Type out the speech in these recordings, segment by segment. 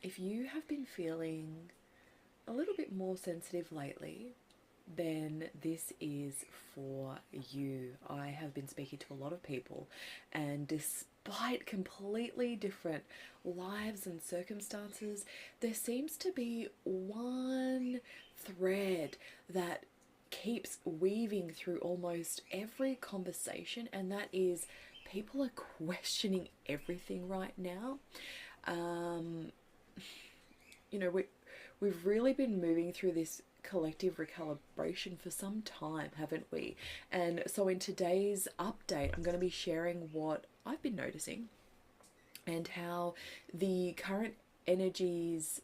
If you have been feeling a little bit more sensitive lately, then this is for you. I have been speaking to a lot of people, and despite completely different lives and circumstances, there seems to be one thread that keeps weaving through almost every conversation, and that is people are questioning everything right now. Um, we've really been moving through this collective recalibration for some time, haven't we? And so in today's update, I'm going to be sharing what I've been noticing and how the current energies,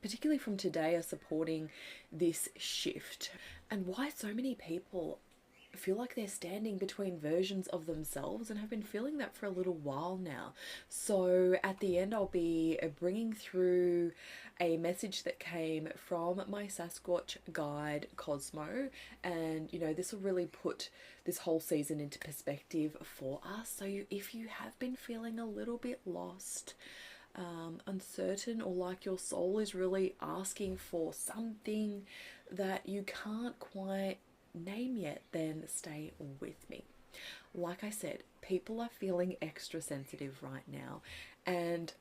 particularly from today, are supporting this shift, and why so many people feel like they're standing between versions of themselves and have been feeling that for a little while now. So at the end, I'll be bringing through a message that came from my Sasquatch guide Cosmo, and this will really put this whole season into perspective for us. So if you have been feeling a little bit lost, uncertain, or like your soul is really asking for something that you can't quite name yet, then stay with me. Like I said, people are feeling extra sensitive right now, and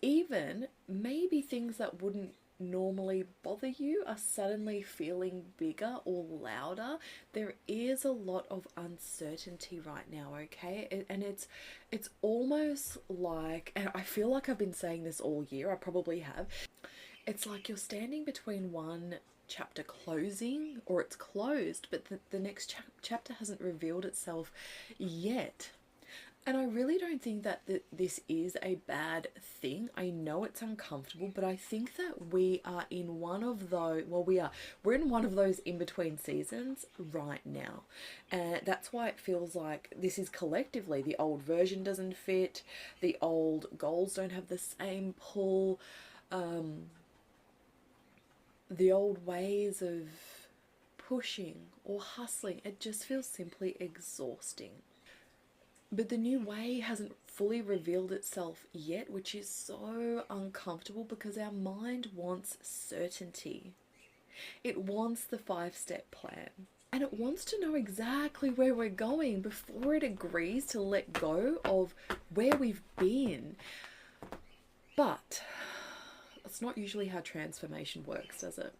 even maybe things that wouldn't normally bother you are suddenly feeling bigger or louder. There is a lot of uncertainty right now, okay? And it's almost like, and I feel like I've been saying this all year, I probably have, it's like you're standing between one chapter closing, or it's closed, but the next chapter hasn't revealed itself yet. And I really don't think that this is a bad thing. I know it's uncomfortable, but I think that we are in one of those, we're in one of those in-between seasons right now. And that's why it feels like this is collectively, the old version doesn't fit, the old goals don't have the same pull, the old ways of pushing or hustling, it just feels simply exhausting. But the new way hasn't fully revealed itself yet, which is so uncomfortable because our mind wants certainty. It wants the 5-step plan. And it wants to know exactly where we're going before it agrees to let go of where we've been. But that's not usually how transformation works, does it?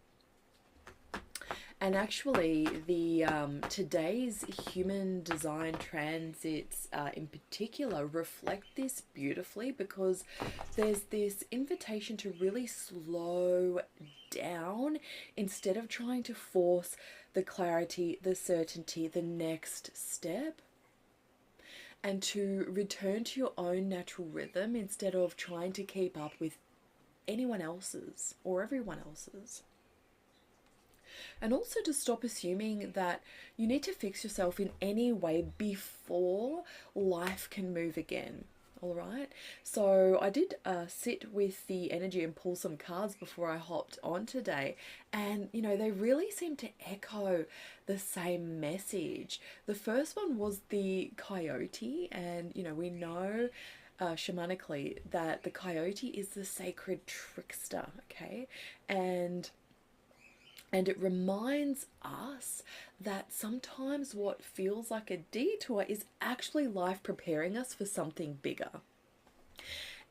And actually, the today's human design transits in particular reflect this beautifully, because there's this invitation to really slow down instead of trying to force the clarity, the certainty, the next step, and to return to your own natural rhythm instead of trying to keep up with anyone else's or everyone else's. And also to stop assuming that you need to fix yourself in any way before life can move again. All right. So I did sit with the energy and pull some cards before I hopped on today. And, they really seem to echo the same message. The first one was the coyote. And, we know shamanically that the coyote is the sacred trickster. Okay. And it reminds us that sometimes what feels like a detour is actually life preparing us for something bigger.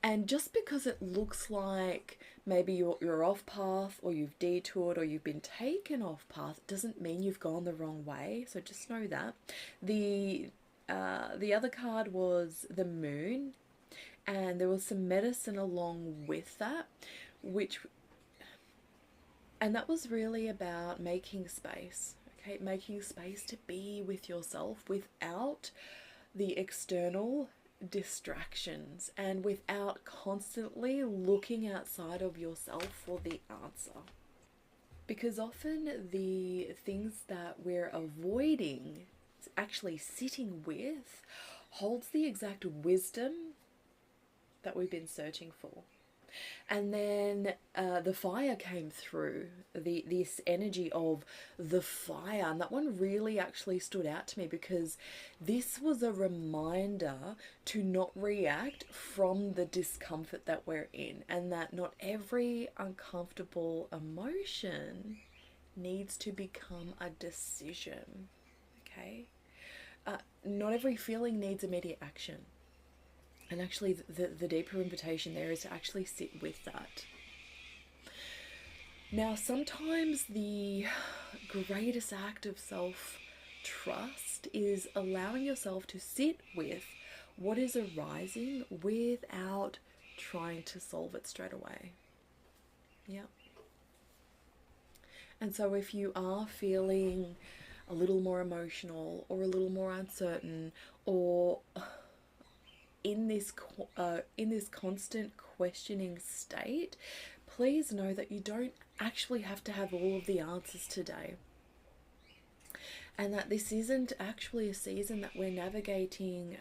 And just because it looks like maybe you're off path, or you've detoured, or you've been taken off path, doesn't mean you've gone the wrong way. So just know that. The other card was the moon, and there was some medicine along with that, and that was really about making space, okay? Making space to be with yourself without the external distractions and without constantly looking outside of yourself for the answer. Because often the things that we're avoiding, actually sitting with, holds the exact wisdom that we've been searching for. And then the fire came through, this energy of the fire. And that one really actually stood out to me, because this was a reminder to not react from the discomfort that we're in, and that not every uncomfortable emotion needs to become a decision. Okay? Not every feeling needs immediate action. And actually, the deeper invitation there is to actually sit with that. Now, sometimes the greatest act of self-trust is allowing yourself to sit with what is arising without trying to solve it straight away. Yeah. And so if you are feeling a little more emotional or a little more uncertain, or in this constant questioning state, please know that you don't actually have to have all of the answers today. And that this isn't actually a season that we're navigating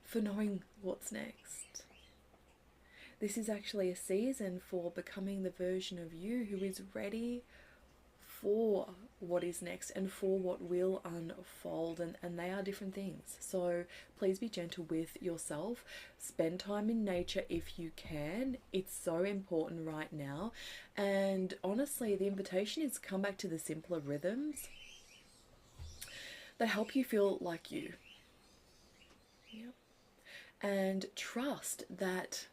for knowing what's next. This is actually a season for becoming the version of you who is ready for what is next and for what will unfold, and they are different things. So please be gentle with yourself. Spend time in nature if you can. It's so important right now. And honestly, the invitation is to come back to the simpler rhythms that help you feel like you. Yep. And trust that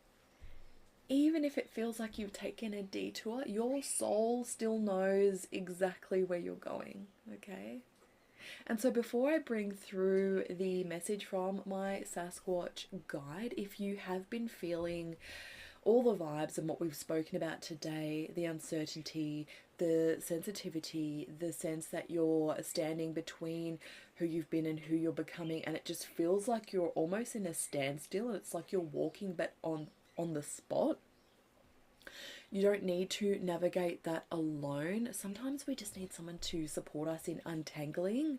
even if it feels like you've taken a detour, your soul still knows exactly where you're going, okay? And so before I bring through the message from my Sasquatch guide, if you have been feeling all the vibes and what we've spoken about today, the uncertainty, the sensitivity, the sense that you're standing between who you've been and who you're becoming, and it just feels like you're almost in a standstill, and it's like you're walking but on the spot. You don't need to navigate that alone. Sometimes we just need someone to support us in untangling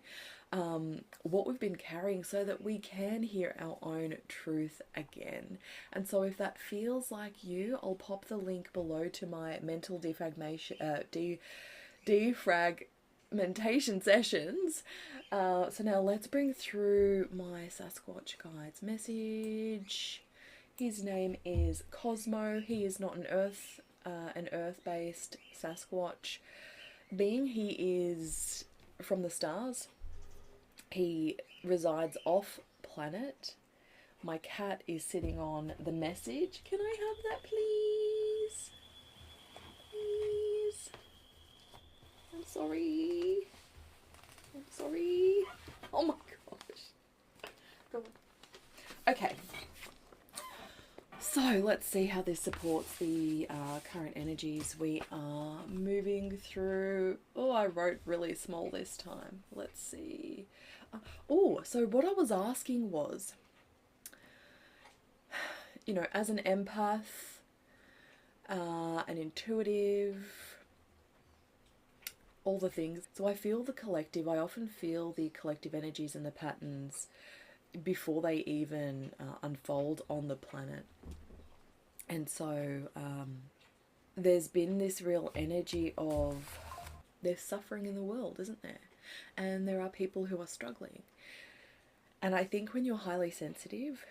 what we've been carrying, so that we can hear our own truth again. And so if that feels like you, I'll pop the link below to my Mental Defragmentation Sessions. So now let's bring through my Sasquatch guide's message. His name is Cosmo. He is not an earth-based Sasquatch being. He is from the stars. He resides off planet. My cat is sitting on the message. Can I have that, please? Please. I'm sorry. I'm sorry. Oh my gosh. Go on. Okay. So let's see how this supports the current energies we are moving through. Oh, I wrote really small this time. Let's see. So what I was asking was, you know, as an empath, an intuitive, all the things. So I feel the collective. I often feel the collective energies and the patterns before they even unfold on the planet. And so there's been this real energy of there's suffering in the world, isn't there? And there are people who are struggling. And I think when you're highly sensitive,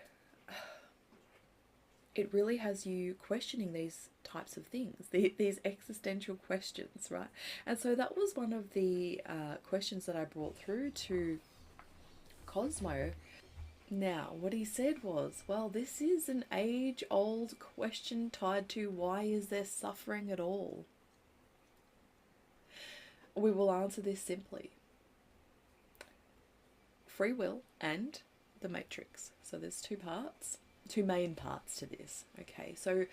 it really has you questioning these types of things, these existential questions, right? And so that was one of the questions that I brought through to Cosmo. Now, what he said was, well, this is an age-old question tied to why is there suffering at all? We will answer this simply. Free will and the matrix. So there's two main parts to this. Okay, so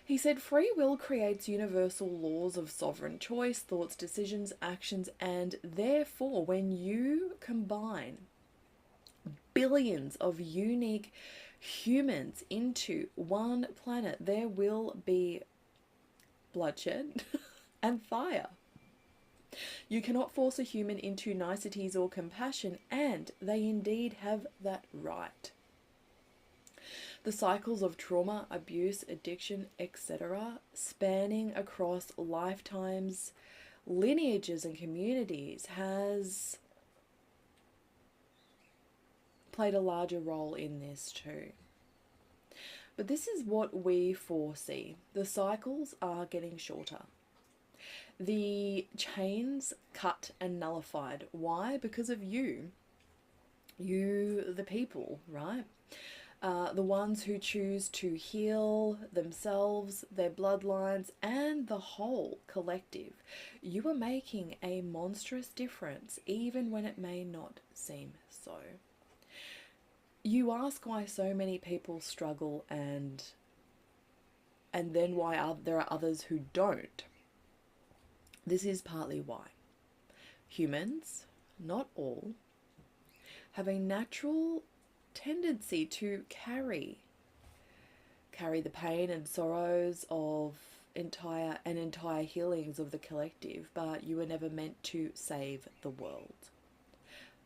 he said free will creates universal laws of sovereign choice, thoughts, decisions, actions, and therefore when you combine billions of unique humans into one planet, there will be bloodshed and fire. You cannot force a human into niceties or compassion, and they indeed have that right. The cycles of trauma, abuse, addiction, etc., spanning across lifetimes, lineages, and communities, has played a larger role in this too. But this is what we foresee. The cycles are getting shorter. The chains cut and nullified. Why? Because of you. You, the people, right? The ones who choose to heal themselves, their bloodlines, and the whole collective. You are making a monstrous difference, even when it may not seem so. You ask why so many people struggle and then why there are others who don't. This is partly why. Humans, not all, have a natural tendency to carry the pain and sorrows of entire healings of the collective, but you were never meant to save the world.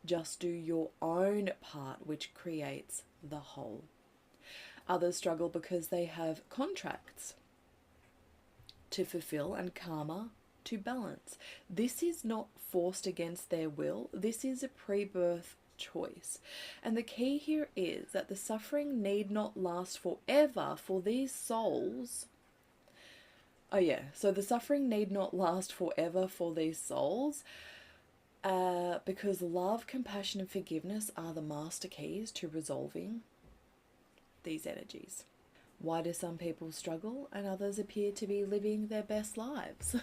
Just do your own part, which creates the whole. Others struggle because they have contracts to fulfill and karma to balance. This is not forced against their will. This is a pre-birth choice. And the key here is that the suffering need not last forever for these souls. So the suffering need not last forever for these souls, because love, compassion, and forgiveness are the master keys to resolving these energies. Why do some people struggle and others appear to be living their best lives?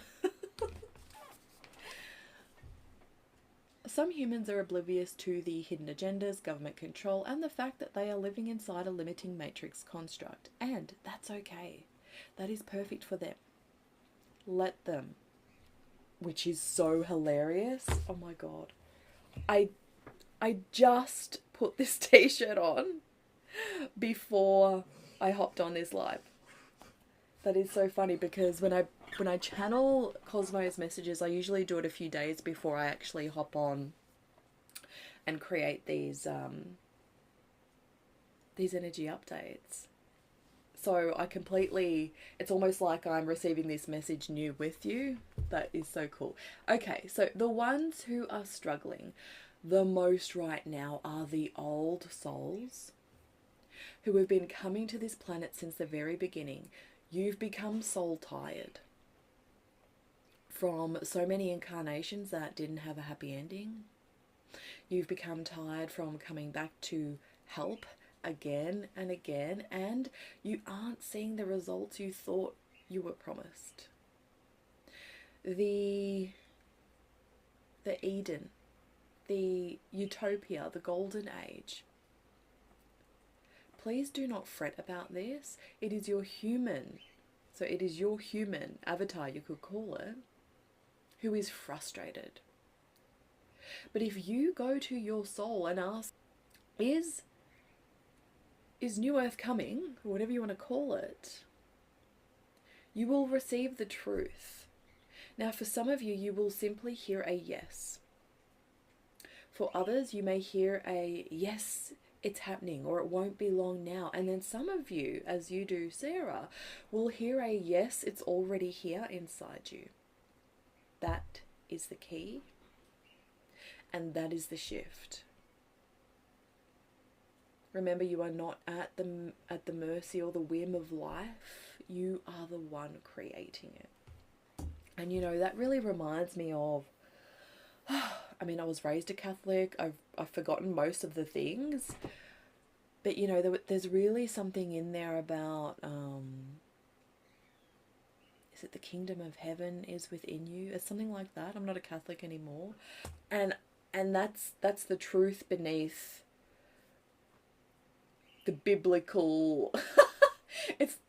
Some humans are oblivious to the hidden agendas, government control, and the fact that they are living inside a limiting matrix construct. And that's okay. That is perfect for them. Let them. Which is so hilarious. Oh my god. I just put this t-shirt on before I hopped on this live. That is so funny, because when I channel Cosmo's messages, I usually do it a few days before I actually hop on and create these energy updates. So it's almost like I'm receiving this message new with you. That is so cool. Okay, so the ones who are struggling the most right now are the old souls who have been coming to this planet since the very beginning. You've become soul tired from so many incarnations that didn't have a happy ending. You've become tired from coming back to help again and again, and you aren't seeing the results you thought you were promised. The Eden, the utopia, the golden age. Please do not fret about this. It is your human, so it is your human avatar, you could call it, who is frustrated. But if you go to your soul and ask, is New Earth coming, or whatever you want to call it, you will receive the truth. Now, for some of you, you will simply hear a yes. For others, you may hear a yes, it's happening, or it won't be long now. And then some of you, as you do Sarah, will hear a yes, it's already here inside you. That is the key, and that is the shift. Remember, you are not at the mercy or the whim of life. You are the one creating it. And you know, that really reminds me of, I mean, I was raised a Catholic. I've forgotten most of the things, but you know, there's really something in there about, is it the kingdom of heaven is within you? It's something like that. I'm not a Catholic anymore, and that's the truth beneath the biblical.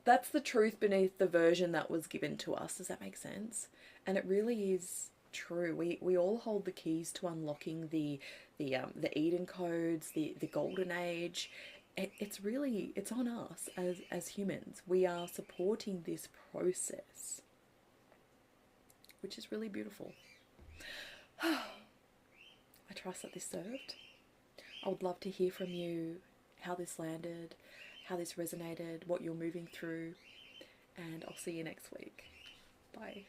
That's the truth beneath the version that was given to us. Does that make sense? And it really is true. We all hold the keys to unlocking the Eden codes, the golden age. It's on us as humans. We are supporting this process, which is really beautiful. I trust that this served. I would love to hear from you how this landed, how this resonated, what you're moving through, and I'll see you next week. Bye.